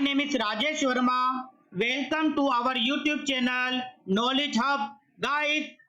My name is Rajesh Verma. Welcome to our YouTube channel Knowledge Hub. Guys,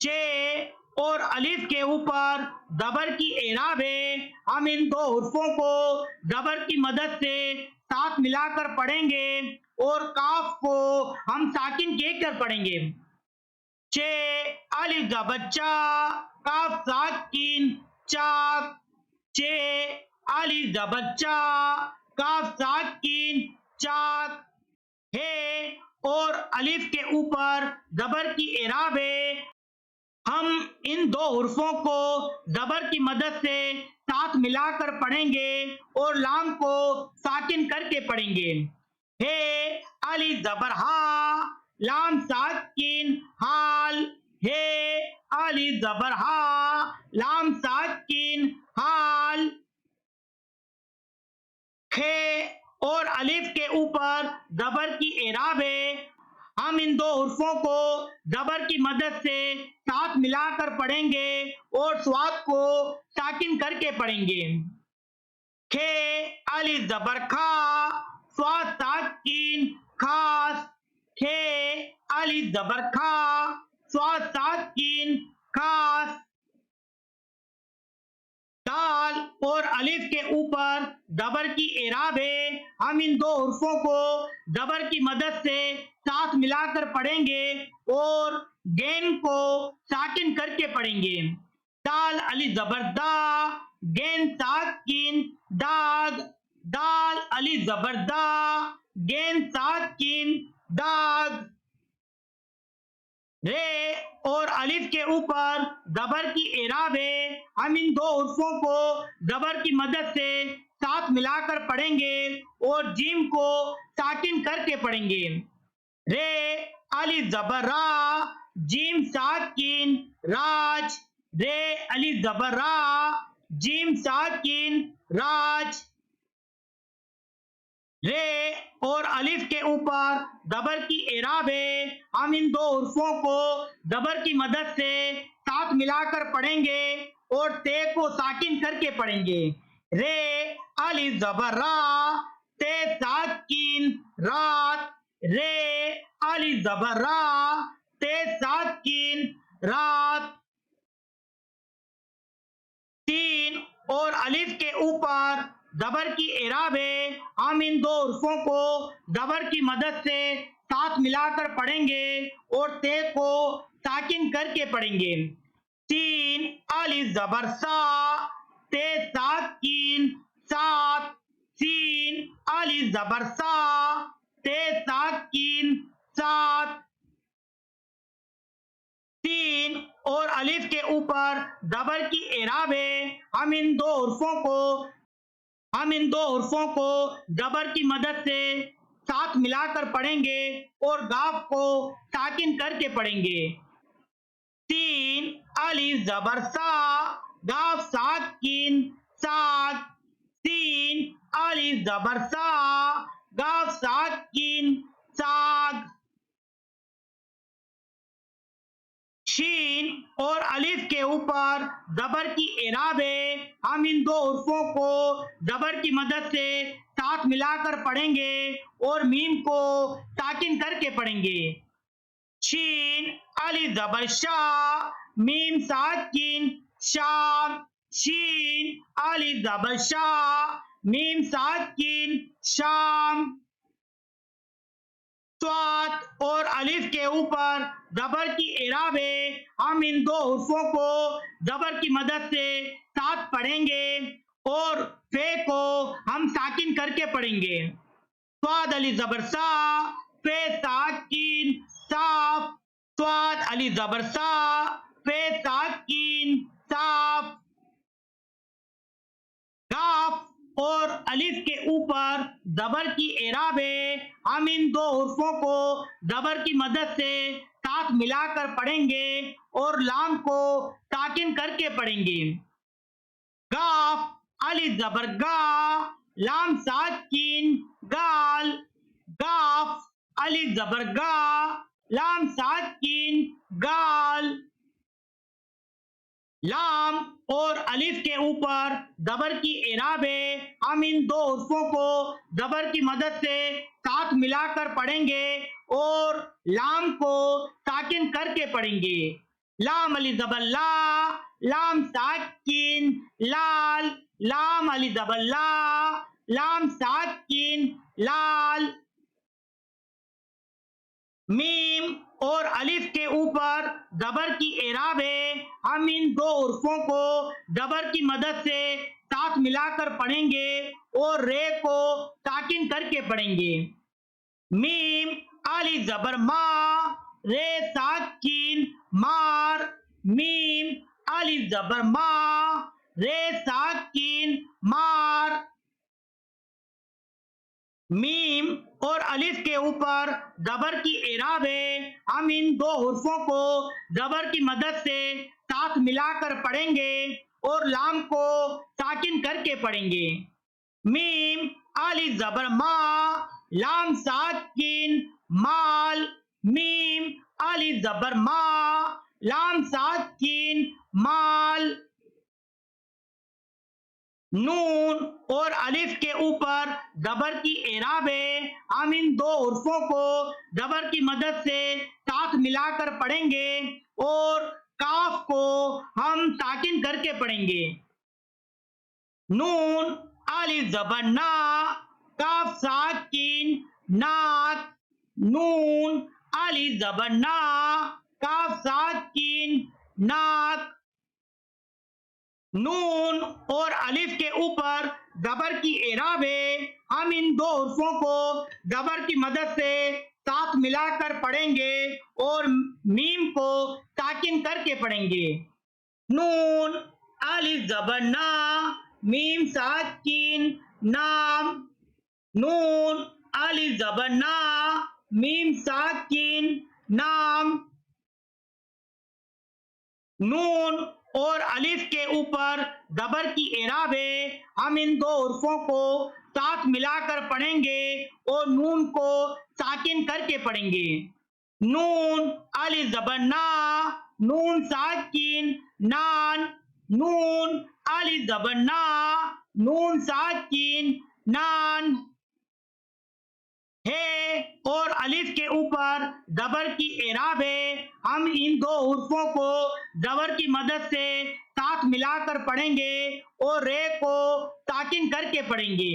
چے اور الف کے اوپر زبر کی اعراب ہے. ہم ان دو حرفوں کو زبر کی مدد سے ساتھ ملا کر پڑھیں گے اور کاف کو ہم ساکن کہہ کر پڑھیں گے. چے الف زبر چا کاف ساکن چاک. چے الف زبر چا کاف ساکن چاک. ہے اور الف کے اوپر زبر کی اعراب ہے. ہم ان دو حرفوں کو زبر کی مدد سے ساتھ ملا کر پڑھیں گے اور لام کو ساکن کر کے پڑھیں گے. ہے الف زبر ہا لام ساکن حال. ہے الف زبر ہا لام ساکن حال. کھے اور الف کے اوپر زبر کی اعراب ہے. ہم ان دو حرفوں کو زبر کی مدد سے ساتھ ملا کر پڑھیں گے اور سواد کو ساکن کر کے پڑھیں گے. کھے الف زبر کھا سواد ساکن خاص. کھے الف زبر کھا سواد ساکن خاص. دال اور الف کے اوپر زبر کی اعراب ہے. ہم ان دو حرفوں کو زبر کی مدد سے ساتھ ملا کر پڑھیں گے اور گین کو ساکن کر کے پڑھیں گے. دال الف زبر دا گین ساکن داغ. دال الف زبر دا گین ساکن داغ. رے اور الف کے اوپر زبر کی اعراب ہے. ہم ان دو حرفوں کو زبر کی مدد سے ساتھ ملا کر پڑھیں گے اور جیم کو ساکن کر کے پڑھیں گے. رے الف زبر را جیم ساکن راج. رے الف زبر را جیم ساکن راج. رے اور الف کے اوپر زبر کی اعراب ہے. ہم ان دو حرفوں کو زبر کی مدد سے ساتھ ملا کر پڑھیں گے اور تے کو ساکن کر کے پڑھیں گے. رے الف زبر را تے ساکن رات. رے الف زبر را تے ساکن رات. تین اور الف کے اوپر زبر کی اعراب ہے. ہم ان دو حرفوں کو زبر کی مدد سے ساتھ ملا کر پڑھیں گے اور تے کو ساکن کر کے پڑھیں گے. تین الف زبر سا تے ساکن سات. سین الف زبر سا تے ساکن سات. تین اور الف کے اوپر زبر کی اعراب ہے. ہم ان دو حرفوں کو زبر کی مدد سے ساتھ ملا کر پڑھیں گے اور گاف کو ساکن کر کے پڑھیں گے. تین الف زبر سا گاف ساکن ساگ. تین الف زبر سا گاف ساکن ساگ. شین اور الف کے اوپر زبر کی اعراب ہے. ہم ان دو حرفوں کو زبر کی مدد سے ساتھ ملا کر پڑھیں گے اور میم کو ساکن کر کے پڑھیں گے. شین الف زبر شا میم ساکن شام. شین الف زبر شا میم ساکن شام. سواد اور الف کے اوپر زبر کی اعراب ہے. ہم ان دو حرفوں کو زبر کی مدد سے ساتھ پڑھیں گے اور فے کو ہم ساکن کر کے پڑھیں گے. سواد الف زبر سا فے ساکن صاف. سواد الف زبر سا فے ساکن صاف. کاف اور الف کے اوپر زبر کی اعراب ہے. ہم ان دو حرفوں کو زبر کی مدد سے ساتھ ملا کر پڑھیں گے اور لام کو ساکن کر کے پڑھیں گے. گاف الف زبر گا لام ساکن گال. گاف الف زبر گا لام ساکن گال. لام اور الف کے اوپر زبر کی اعراب ہے. ہم ان دو حرفوں کو زبر کی مدد سے ساتھ ملا کر پڑھیں گے اور لام کو ساکن کر کے پڑھیں گے. لام علی زبر لا، لام ساکن لال، لام علی زبر لا، لام ساکن لال. میم اور الف کے اوپر زبر کی اعراب ہے. ہم ان دو حرفوں کو زبر کی مدد سے ساتھ ملا کر پڑھیں گے اور رے کو ساکن کر کے پڑھیں گے. میم الف زبر ما، رے ساکن مار. میم الف زبر ما، رے ساکن مار. میم اور الف کے اوپر زبر کی اعراب ہے. ہم ان دو حرفوں کو زبر کی مدد سے ساتھ ملا کر پڑھیں گے اور لام کو ساکن کر کے پڑھیں گے. میم الف زبر ما، لام ساکن مال. میم الف زبر ما، لام ساکن مال. نون اور الف کے اوپر زبر کی اعراب ہے. ہم ان دو حرفوں کو زبر کی مدد سے ساتھ ملا کر پڑھیں گے اور کاف کو ہم ساکن کر کے پڑھیں گے. نون الف زبر نا، کاف ساکن ناک. نون الف زبر نا، کاف ساکن ناک. نون اور الف کے اوپر زبر کی اعراب ہے. ہم ان دو حرفوں کو زبر کی مدد سے ساتھ ملا کر پڑھیں گے اور میم کو ساکن کر کے پڑھیں گے. نون الف زبر نا، میم ساکن نام. نون الف زبر نا، میم ساکن نام. نون اور الف کے اوپر زبر کی اعراب ہے. ہم ان دو حرفوں کو ساتھ ملا کر پڑھیں گے اور نون کو ساکن کر کے پڑھیں گے. نون الف زبر نا، نون ساکن نان. نون الف زبر نا، نون ساکن نان. ہے اور الف کے اوپر زبر کی اعراب ہے. ہم ان دو حرفوں کو زبر کی مدد سے ساتھ ملا کر پڑھیں گے اور رے کو ساکن کر کے پڑھیں گے.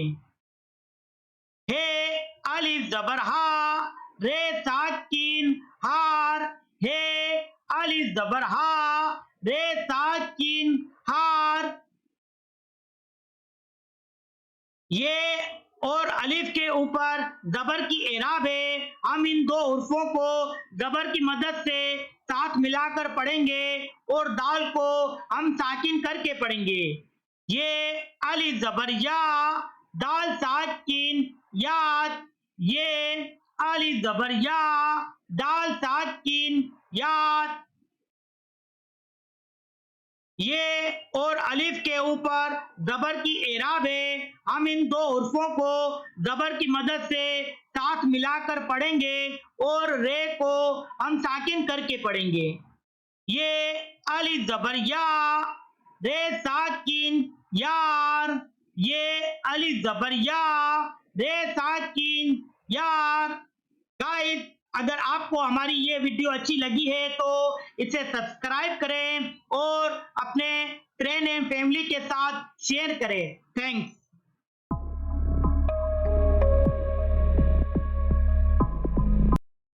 ہے الف زبر ہا، رے ساکن ہار. ہے الف زبر ہا، رے ساکن ہار. یہ اور الف کے اوپر زبر کی اعراب ہے. ہم ان دو حرفوں کو زبر کی مدد سے ساتھ ملا کر پڑھیں گے اور دال کو ہم ساکن کر کے پڑھیں گے. یہ الف زبر یا، دال ساکن یاد. یہ الف زبر یا، دال ساکن یاد. یہ اور الف کے اوپر زبر کی اعراب ہے. ہم ان دو حرفوں کو زبر کی مدد سے ساتھ ملا کر پڑھیں گے اور رے کو ہم ساکن کر کے پڑھیں گے. یہ الف زبر یا، رے ساکن یار. یہ الف زبر یا، رے ساکن یار. گائز، اگر آپ کو ہماری یہ ویڈیو اچھی لگی ہے تو اسے سبسکرائب کریں اور اپنے فرینڈ اینڈ فیملی کے ساتھ شیئر کریں. تھینکس.